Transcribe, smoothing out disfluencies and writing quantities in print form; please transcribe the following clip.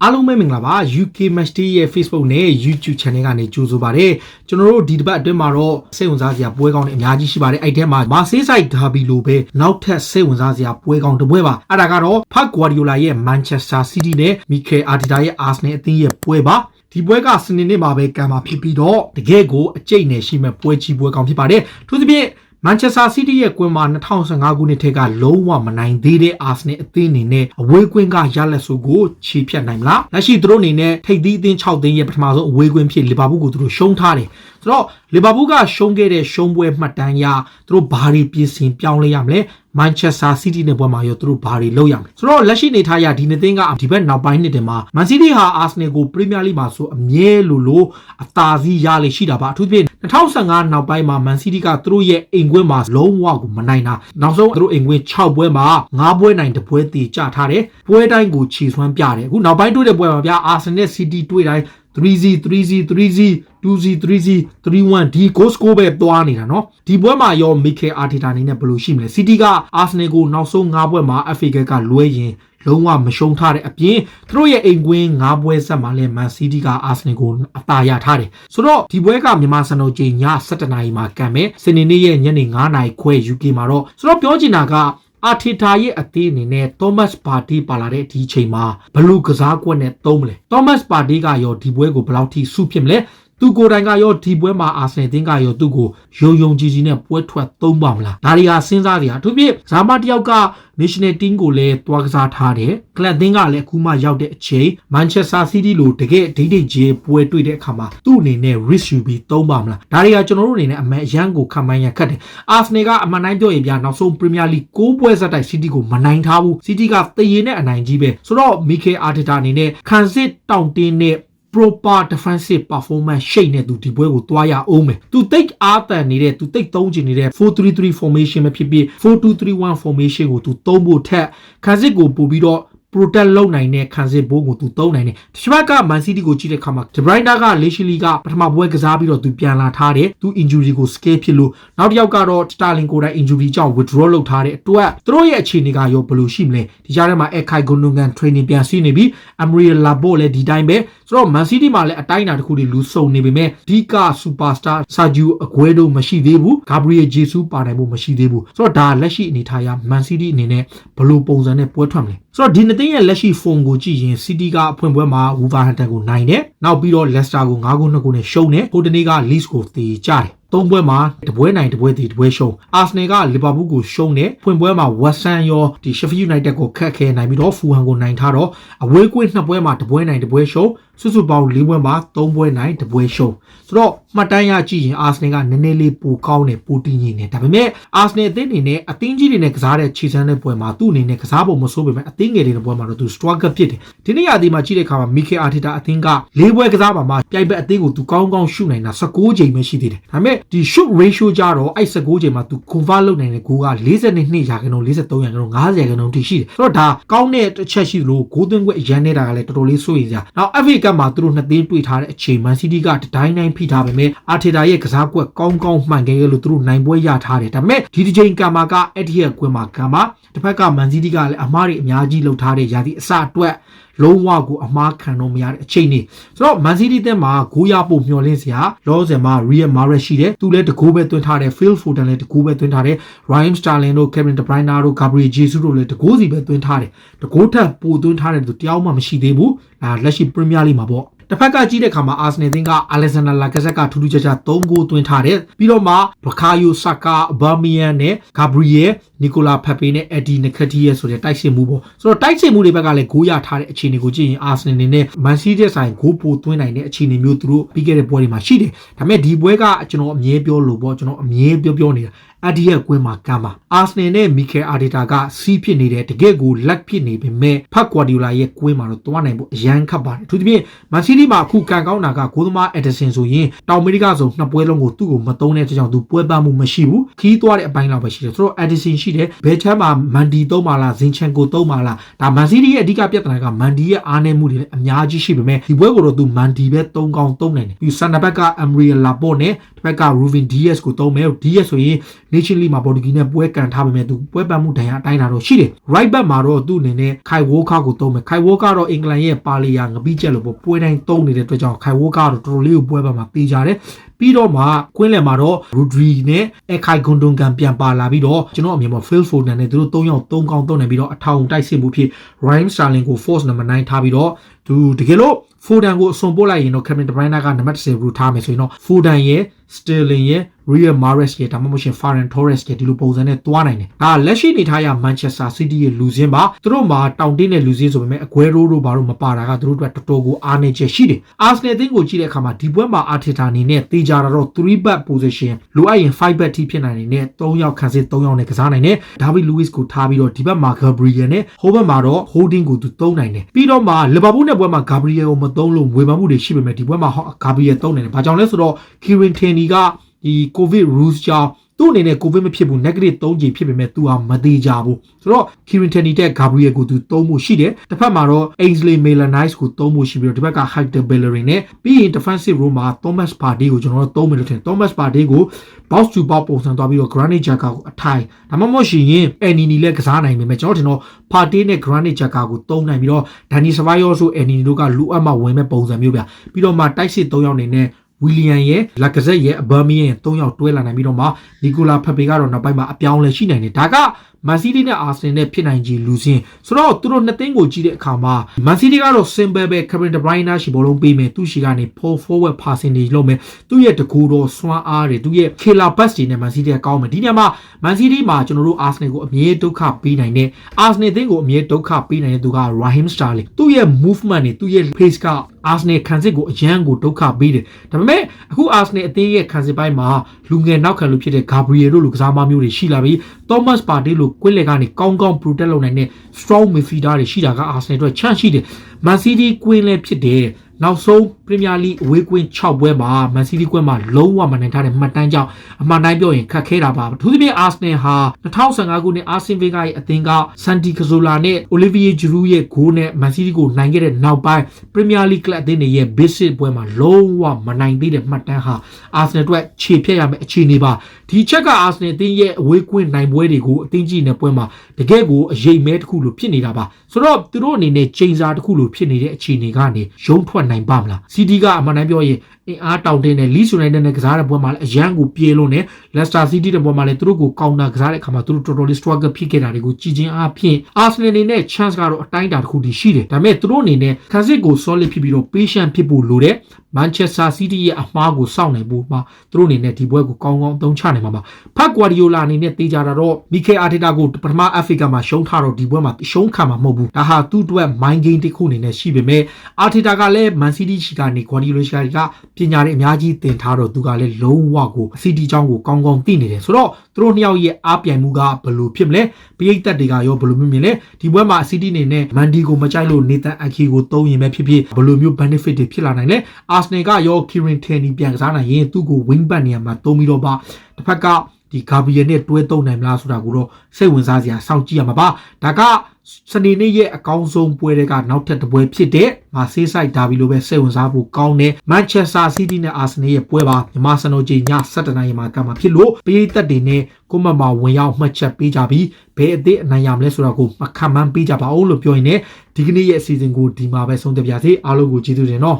အားလုံးပဲမင်္ဂလာပါ UK Match Day ရဲ့ Facebook နဲ့ YouTube Channel ကနေကြိုဆိုပါရစေကျွန်တော်တို့ဒီတစ်ပတ်အတွင်းမှာတော့စိတ်ဝင်စားစရာပွဲကောင်းတွေအများကြီးရှိပါတယ်အဲ့ထဲမှာ Merseyside Derby လိုပဲနောက်ထပ်စိတ်ဝင်စားစရာပွဲကောင်းတစ်ပွဲပါအဲ့ဒါကတော့ Pep Guardiola ရဲ့ Manchester City နဲ့ Mikel Arteta ရဲ့ Arsenal အသင်းရဲ့ပွဲပါဒီပွဲကစနေနေ့မှာပဲကံမှာဖြစ်ပြီးတော့တကယ်ကိုအကျိတ်နဲ့ရှိမဲ့ပွဲကြီးပွဲကောင်းဖြစ်ပါတယ်ထို့သဖြင့်Manchester City ရဲ့ကွင်းမှာ2015ခုနှစ်ထဲကလုံးဝမနိုင်သေးတဲ့ Arsenal အသင်းအနေနဲ့အဝေးကွင်းကရလက်စုကိုခြေဖြတ်နိုင်မလားလက်ရှိသူတို့အနေနဲ့ထိပ်သီးအသင်း6သင်းရဲ့ပထမဆုံးအဝေးကွင်းဖြစ်လီဗာပူးကိုသူတို့ရှုံးထားတယ်ဆိုတော့လီဗာပူးကရှုံးခဲ့တဲ့ရှုံးပွဲမှတ်တမ်းရသူတို့ဘာတွေပြင်ဆင်ပြောင်းလဲရမလဲManchester City နဲ့ပွဲမှာရောသူတို့ဘာတွေလုပ်ရမလဲဆိုတော့လက်ရှိနေထားရဒီနှစ်သင်းကဒီဘက်နောက်ပိုင်းနှစ်တင်မှာ Man City ဟာ Arsenal ကို Premier League မှာဆိုအမြဲလိုအသာစီးရလေရှိတာပါအထူးသဖြင့်2015နောက်ပိုင်းမှာ Man City ကသူတို့ရဲ့အိမ်ကွင်းမှာလုံးဝကိုမနိုင်တာနောက်ဆုံးသူတို့အိမ်ကွင်း6ပွဲမှာ9ပွဲနိုင်တစ်ပွဲတည်ကြထားတယ်ပွဲတိုင်းကိုခြေစွမ်းပြတယ်အခုနောက်ပိုင်းတွေ့တဲ့ပွဲမှာဗျာ Arsenal City တွေ့တိုင်း3-0 3-0 3-0 2-0 3-0 3-1 ဒီ goal score ပဲသွားနေတာเนาะဒီပွဲမှာရော Mikel Arteta အနေနဲ့ဘယ်လိုရှိမလဲ City က Arsenal ကိုနောက်ဆုံး9ပွဲမှာ FA Cup ကလွဲရင်လုံးဝမရှုံးထားတဲ့အပြင်သူတို့ရဲ့အိမ်ကွင်း9ပွဲဆက်မှာလဲ Man City က Arsenal ကိုအသာရထားတယ်ဆိုတော့ဒီပွဲကမြန်မာစံတော်ချိန်ည7:00 နာရီမှာကန်မယ်စနေနေ့ရဲ့ညနေ9:00 နာရီခွဲ UK မှာတော့ဆိုတော့ပြောချင်တာကအာတီတာရဲ့အသင်းအနေနဲ့ Thomas Partey ပါလာတဲ့ဒီချိန်မှာဘလူးကစားကွက်နဲ့သုံးမလဲ Thomas Partey ကရောဒီပွဲကိုဘယ်လောက်ထိစုဖြစ်မလဲသူကိုယ်တိုင်ကရောဒီပွဲမှာအာဆင်နယ်တင်းကရောသူ့ကိုယုံကြည်နဲ့ပွဲထွက်သုံးပါမလားဒါတွေဟာစဉ်းစားစရာသူပြဇာမတယောက်က National Team ကိုလည်းတွားကစားထားတယ်ကလပ်တင်းကလည်းအခုမှရောက်တဲ့အချိန် Manchester City လိုတကယ်ဒိတ်ကျဲပွဲတွေ့တဲ့အခါမှာသူ့အနေနဲ့ risk ယူပြီးသုံးပါမလားဒါတွေကကျွန်တော်တို့အနေနဲ့အမှန်အရန်ကိုခံမှန်းရခက်တယ်အာဆင်နယ်ကအမှန်တိုင်းပြောရင်ပြနောက်ဆုံး Premier League 6ပွဲဆက်တိုက် City ကိုမနိုင်ထားဘူး City ကတရေနဲ့အနိုင်ကြီးပဲဆိုတော့ Mikel Arteta အနေနဲ့ခံစစ်တောင့်တင်းနဲ့proper defensive performance ရှိနေသူဒီပွဲကိုတွားရအောင်မယ်သူတိတ်အားတန်နေတဲ့သူတိတ်သုံးချင်နေတဲ့ 4-3-3 formation ပဲဖြစ်ဖြစ် 4-2-3-1 formation ကိုသူသုံးဖို့ထက်ခံစစ်ကိုပို့ပြီးတော့protect လုပ်နိုင်တဲ့ခံစစ်ဘိုးကိုသူသုံးနိုင်တယ်။ဒီဘက်က Man City ကိုကြည့်တဲ့အခါမှာ De Bruyne က Leicester ကပထမပွဲကစားပြီးတော့သူပြန်လာထားတယ်။သူ injury ကို scale ဖြစ်လို့နောက်တစ်ယောက်ကတော့ Sterling ကိုယ်တိုင် injury ကြောင့် withdraw လုပ်ထားတဲ့အတွက်သူတို့ရဲ့အခြေအနေကရောဘယ်လိုရှိမလဲ။ဒီကြားထဲမှာ Ekay Gundogan training ပြန်စီးနေပြီး Emery Laporte လည်းဒီတိုင်းပဲဆိုတော့ Man City မှာလည်းအတိုင်းအတာတစ်ခုတွေလူစုံနေပေမဲ့ဒီက superstar Sergio Aguero မရှိသေးဘူး။ Gabriel Jesus ပါနိုင်ဖို့မရှိသေးဘူး။ဆိုတော့ဒါလက်ရှိအနေထားရ Man City အနေနဲ့ဘယ်လိုပုံစံနဲ့ပွဲထွက်မလဲ။ဆိုတော့ဒီနှစ်သင်းရဲ့လက်ရှိ form ကိုကြည့်ရင် City ကအဖွင့်ပွဲမှာ Wolverhampton ကိုနိုင်တယ်။နောက်ပြီးတော့ Leicester ကို9-2နဲ့ရှုံးတယ်။ဟိုတနေ့က Leeds ကိုသေကြတယ်။3ပွဲမှာတပွဲနိုင်တပွဲတည်တပွဲရှုံး Arsenal က Liverpool ကိုရှုံးတယ်ဖွင့်ပွဲမှာ West Ham ရောဒီ Sheffield United ကိုခက်ခဲနိုင်ပြီးတော့ Fulham ကိုနိုင်ထားတော့အဝေးကွင်း2ပွဲမှာတပွဲနိုင်တပွဲရှုံးစုစုပေါင်း4ပွဲမှာ3ပွဲနိုင်တပွဲရှုံးဆိုတော့မှတ်တမ်းရကြည့်ရင် Arsenal ကနည်းနည်းလေးပိုကောင်းတယ်ပိုတည်ငြိမ်တယ်ဒါပေမဲ့ Arsenal အသင်းအနေနဲ့အသင်းကြီးတွေနဲ့ကစားတဲ့ခြေစမ်းတဲ့ပွဲမှာသူ့အနေနဲ့ကစားဖို့မဆိုးပေမဲ့အသင်းငယ်တွေတဲ့ပွဲမှာတော့သူ struggle ဖြစ်တယ်ဒီနေ့ရာသီမှာကြည့်တဲ့အခါမှာ Mikel Arteta အသင်းက4ပွဲကစားပါမှာပြိုင်ဘက်အသင်းကိုသူကောင်းကောင်းရှုနိုင်တာ19ချိန်ပဲရှိသေးတယ်ဒါပေမဲ့ဒီ shoot ratio ကြတော့အဲ့19ချိန်မှာသူ convert လုပ်နိုင်တဲ့ဂိုးက42ရာခိုင်နှုန်း43ရာခိုင်နှုန်း50ရာခိုင်နှုန်းထိရှိတယ်ဆိုတော့ဒါကောင်းတဲ့တစ်ချက်ရှိသလိုဂိုးသွင်းခွင့်အရန်နေတာကလည်းတော်တော်လေးစိုးရိမ်စရာနောက် FA Cup မှာသူတို့နှစ်သင်းတွေ့ထားတဲ့အချိန် Man City ကတတိုင်းတိုင်းဖိထားပေမဲ့ Arteta ရဲ့ကစားကွက်ကောင်းကောင်းမှန်ခဲ့ရလို့သူတို့နိုင်ပွဲရထားတယ်ဒါပေမဲ့ဒီတစ်ချိန်ကမှာကအဲ့ဒီရဲ့ကွင်းမှာကမှာတစ်ဖက်က Man City ကလည်းအမားတွေအများကြီးလုပ်ထားတဲ့ရာသီအစအတွက်လုံးဝကိုအမားခံတော့မရတဲ့အချိန်နေဆိုတော့ Man City တဲ့မှာဂိုးရဖို့မျှော်လင့်စရာလောဆယ်မှာ Riyad Mahrez ရှိတယ်သူလည်းတကူပဲသွင်းထားတယ် Phil Foden လည်းတကူပဲသွင်းထားတယ် Raheem Sterling တို့ Kevin De Bruyne တို့ Gabriel Jesus တို့လည်းတကူစီပဲသွင်းထားတယ်တကူထက်ပိုသွင်းထားတဲ့သူတယောက်မှမရှိသေးဘူးဒါလက်ရှိ Premier League မှာပေါ့တစ်ဖက်ကကြည့်တဲ့အခါမှာ Arsenal သင်းက Alexander Lacazette ကထူးထူးခြားခြား3ဂိုးသွင်းထားတယ်ပြီးတော့မှ Bukayo Saka Aubameyang နဲ့ Gabriel Nicolas Pepe နဲ့ Eddie Nketiah ဆိုတဲ့တိုက်စစ်မှုပေါ့ဆိုတော့တိုက်စစ်မှုတွေဘက်ကလည်းဂိုးရထားတဲ့အခြေအနေကိုကြည့်ရင် Arsenal အနေနဲ့ Man City တဲ့ဆိုင်ဂိုးပိုသွင်းနိုင်တဲ့အခြေအနေမျိုးသူတို့ပြီးခဲ့တဲ့ပွဲတွေမှာရှိတယ်ဒါပေမဲ့ဒီပွဲကကျွန်တော်အမြဲပြောလို့ပေါ့ကျွန်တော်အမြဲပြောနေတာအဒီရဲ့ကွင်းမှာကမ်းပါ Arsenal နဲ့ Mikel Arteta ကစီးဖြစ်နေတဲ့တကယ့်ကိုလက်ဖြစ်နေပေမဲ့ Pep Guardiola ရဲ့ကွင်းမှာတော့တွားနိုင်ဖို့အရန်ခက်ပါတယ်သူတပြည့် Man City မှာအခုကန်ကောင်းတာကဂိုးသမား Ederson ဆိုရင်တောင်အမေရိကဆို2ပွဲလုံးကိုသူ့ကိုမသုံးတဲ့ကြောင့်သူပွဲပန်းမှုမရှိဘူးခီးသွားတဲ့အပိုင်းလောက်ပဲရှိတယ်ဆိုတော့ Ederson ရှိတယ်ဘယ်ချမ်းမှာ Mandy သုံးပါလား Zinchenko သုံးပါလားဒါ Man City ရဲ့အဓိကပြဿနာက Mandy ရဲ့အားနည်းမှုတွေလည်းအများကြီးရှိပေမဲ့ဒီပွဲကိုတော့သူ Mandy ပဲသုံးကောင်းသုံးနိုင်တယ်ပြီး Center back က Emery Laporte နဲ့တစ်ဖက်က Ruben Dias ကိုသုံးမယ် Dias ဆိုရင် Nation League မှာ Portuguese နဲ့ပွဲကန်ထားပေမဲ့သူပွဲပတ်မှုဒဏ်ရာအတိုင်းတာတော့ရှိတယ် right back မှာတော့သူ့အနေနဲ့ Kai Walker ကိုသုံးမယ် Kai Walker တော့အင်္ဂလန်ရဲ့ပါလီယာငပိချက်လို့ပေါ့ပွဲတိုင်းသုံးနေတဲ့အတွက်ကြောင့် Kai Walker တော့တော်တော်လေးကိုပွဲပတ်မှာပေးကြတယ်ပြီးတော့မှကွင်းလယ်မှာတော့ Rodri နဲ့ Ekay Gundogan ပြန်ပါလာပြီးတော့ကျွန်တော်အမြင်မှာ Phil Foden နဲ့သူတို့၃ယောက်၃ကောင်းသုံးနေပြီးတော့အထောင်တိုက်စစ်မှုဖြစ် Raheem Sterling ကို force number 9ထားပြီးတော့သူတကယ်လို့ Foden ကိုအစွန်ပို့လိုက်ရင်တော့ Kevin De Bruyne ကနံပါတ်10ကိုထားမယ်ဆိုရင်တော့ Foden ရဲ့ Sterling ရဲ့ Riyad Mahrez ရဲ့ဒါမှမဟုတ်ရှင် Ferran Torres ရဲ့ဒီလိုပုံစံနဲ့တွားနိုင်တယ်ဒါလက်ရှိနေထားရ Manchester City ရဲ့လူစင်းပါသူတို့မှာတောင်တင်းတဲ့လူစင်းဆိုပေမဲ့ Aguero တို့ဘာလို့မပါတာကသူတို့အတွက်တော်တော်ကိုအားနည်းချက်ရှိတယ် Arsenal အသင်းကိုကြည့်တဲ့အခါမှာဒီပွဲမှာ Arteta အနေနဲ့တေချာတော့ 3 back position လိုအပ်ရင် 5 back ထိဖြစ်နိုင်တဲ့3ယောက်ခံစစ်3ယောက်နဲ့ကစားနိုင်တယ် David Luiz ကိုထားပြီးတော့ဒီဘက်မှာ Gabriel နဲ့ဟိုဘက်မှာတော့ Holding ကိုသူသုံးနိုင်တယ်ပြီးတော့မှ Liverpool နဲ့ပွဲမှာ Gabriel ကိုမသုံးလို့ဝေဖန်မှုတွေရှိပေမဲ့ဒီပွဲမှာ Gabriel သုံးနိုင်တယ်ဘာကြောင့်လဲဆိုတော့ Kieran Tierney ကဒီ COVID rules ကြောင့်သူ့အနေနဲ့ COVID မဖြစ်ဘူး negative 3ကြိမ်ဖြစ်ပေမဲ့သူဟာမသေးကြဘူးဆိုတော့ Kieran Tierney တဲ့ Gabriel ကိုသူသုံးဖို့ရှိတယ်တစ်ဖက်မှာတော့ Ainsley Maitland-Niles ကိုသုံးဖို့ရှိပြီးတော့ဒီဘက်က Hector Bellerin နဲ့ပြီးရင် defensive row မှာ Thomas Partey ကိုကျွန်တော်တို့သုံးမယ်လို့ထင် Thomas Partey ကို box to box ပုံစံသွားပြီးတော့ Granit Xhaka ကိုအထိုင်ဒါမှမဟုတ်ရှင်ရင် Enini လည်းကစားနိုင်ပေမဲ့ကျွန်တော်ထင်တော့ Partey နဲ့ Granit Xhaka ကိုသုံးနိုင်ပြီးတော့ Dani Ceballos ဆို Enini တို့ကလူအပ်မှဝင်မဲ့ပုံစံမျိုးပြပြီးတော့မှတိုက်စစ်3ယောက်နေနဲ့William ရဲ့ Lacazette ရဲ့ Aubameyang ရဲ့3ယောက်တွဲလာနိုင်ပြီးတော့မှ Nicolas Pepe ကတော့နောက်ပိုင်းမှာအပြောင်းလဲရှိနိုင်တယ်ဒါက Man City နဲ့ Arsenal နဲ့ဖြစ်နိုင်ကြီးလူစင်းဆိုတော့သူတို့နှစ်သင်းကိုကြည့်တဲ့အခါမှာ Man City ကတော့ simple ပဲ Kevin De Bruyne ရှိဘောလုံးပေးမယ်သူရှိကနေ pull forward percentage လုပ်မယ်သူရဲ့တကူတော်စွမ်းအားတွေသူရဲ့ killer pass တွေနဲ့ Man City ကကောင်းမယ်ဒီနေရာမှာ Man City မှာကျွန်တော်တို့ Arsenal ကိုအမြဲဒုက္ခပေးနိုင်တဲ့ Arsenal အသင်းကိုအမြဲဒုက္ခပေးနိုင်တဲ့သူက Raheem Sterling သူ့ရဲ့ movement တွေသူ့ရဲ့ pace က Arsenal ခံစစ်ကိုအရန်ကိုဒုက္ခပေးတယ်ဒါပေမဲ့အခု Arsenal အသင်းရဲ့ခံစစ်ပိုင်းမှာလူငယ်နောက်ခံလူဖြစ်တဲ့ Gabriel တို့လူကစားမမျိုးတွေရှိလာပြီး Thomas Partey လို့ကွင်းလယ်ကနေကောင်းကောင်း protect လုပ်နိုင်တဲ့ strong midfielder တွေရှိတာက Arsenal အတွက် chance ရှိတယ် Man City ကွင်းလယ်ဖြစ်တယ်နောက်ဆုံး Premier League အဝေးကွင်း6ပွဲမှာ Man City ကွင်းမှာလုံးဝမနိုင်ထားတဲ့မှတ်တမ်းကြောင့်အမှန်တိုင်းပြောရင်ခက်ခဲတာပါအထူးသဖြင့် Arsenal ဟာ2015ခုနှစ် Arsene Wenger ရဲ့အသင်းက Santi Cazorla နဲ့ Olivier Giroud ရဲ့ဂိုးနဲ့ Man City ကိုနိုင်ခဲ့တဲ့နောက်ပိုင်း Premier League ကလပ်အသင်းတွေရဲ့ basic ပွဲမှာလုံးဝမနိုင်သေးတဲ့မှတ်တမ်းဟာ Arsenal အတွက်ခြေဖြတ်ရမယ့်အခြေအနေပါဒီချက်က Arsenal အသင်းရဲ့အဝေးကွင်းနိုင်ပွဲတွေကိုအသင်းကြီးနဲ့ပွဲမှာတကယ်ကိုအရေးမဲတစ်ခုလိုဖြစ်နေတာပါဆိုတော့သူတို့အနေနဲ့ချိန်စာတစ်ခုလိုဖြစ်နေတဲ့အခြေအနေကနေရုံးထွက်နိုင်ပါမလား CD ကအမှန်တမ်းပြောရင်အင်အားတောင့်တင်းတဲ့ Leeds United နဲ့ကစားတဲ့ပွဲမှာလည်းအရန်ကိုပြေးလို့နဲ့ Leicester City တဲ့ပွဲမှာလည်းသူတို့ကိုကောင်တာကစားတဲ့အခါမှာသူတို့တော်တော်လေး struggle ဖြစ်ခဲ့တာတွေကိုကြည်ချင်းအားဖြင့် Arsenal အနေနဲ့ chance ကတော့အတိုင်းအတာတစ်ခုတည်းရှိတယ်ဒါပေမဲ့သူတို့အနေနဲ့ခံစစ်ကို solid ဖြစ်ပြီးတော့ patient ဖြစ်ဖို့လိုတဲ့ Manchester City ရဲ့အမှားကိုစောင့်နိုင်ဖို့မှာသူတို့အနေနဲ့ဒီပွဲကိုကောင်းကောင်းအသုံးချနိုင်မှာပါဖက် Guardiola အနေနဲ့တေးကြတာတော့ Mikel Arteta ကိုပထမ FA ကမှာရှုံးထားတော့ဒီပွဲမှာရှုံးခံမှာမဟုတ်ဘူးဒါဟာသူ့အတွက် mind game တစ်ခုအနေနဲ့ရှိပေမဲ့ Arteta ကလည်း Man City ရှိကနေ Guardiola ကပညာတွေအများကြီးသင်ထားတော့သူကလည်းလုံးဝကို City အကြောင်းကိုကောင်းကောင်းသိနေတယ်ဆိုတော့သူတို့နှစ်ယောက်ရဲ့အားပြိုင်မှုကဘယ်လိုဖြစ်မလဲပရိသတ်တွေကရောဘယ်လိုမျိုးမြင်လဲဒီပွဲမှာ City အနေနဲ့ Mandy ကိုမကြိုက်လို့ Nathan Ake ကိုသုံးရင်ပဲဖြစ်ဖြစ်ဘယ်လိုမျိုး benefit တွေဖြစ်လာနိုင်လဲ Arsenal ကရော Kieran Tierney ပြန်ကစားနိုင်ရင်သူ့ကို wing back နေရာမှာသုံးပြီးတော့ပါတစ်ဖက်ကဒီ Gabriel နဲ့တွဲသုံးနိုင်မလားဆိုတာကိုတော့စိတ်ဝင်စားစရာစောင့်ကြည့်ရမှာပါဒါကစနေနေ့ရဲ့အကောင်းဆုံးပွဲတွေကနောက်ထပ်တစ်ပွဲဖြစ်တဲ့မာဆေးဆိုင်ဒါဘီလိုပဲစိတ်ဝင်စားဖို့ကောင်းတဲ့ Manchester City နဲ့ Arsenal ရဲ့ပွဲပါမြန်မာစံတော်ချိန်ည7:00နာရီမှာကမှဖြစ်လို့ပရိသတ်တွေနဲ့ကိုမမဝင်ရောက်မှတ်ချက်ပေးကြပြီးဘယ်အသည့်အနိုင်ရမလဲဆိုတာကိုမခံမှန်းပေးကြပါဦးလို့ပြောရင်းနဲ့ဒီကနေ့ရဲ့အစီအစဉ်ကိုဒီမှာပဲဆုံးသက်ပါစေအားလုံးကိုကျေးဇူးတင်တော့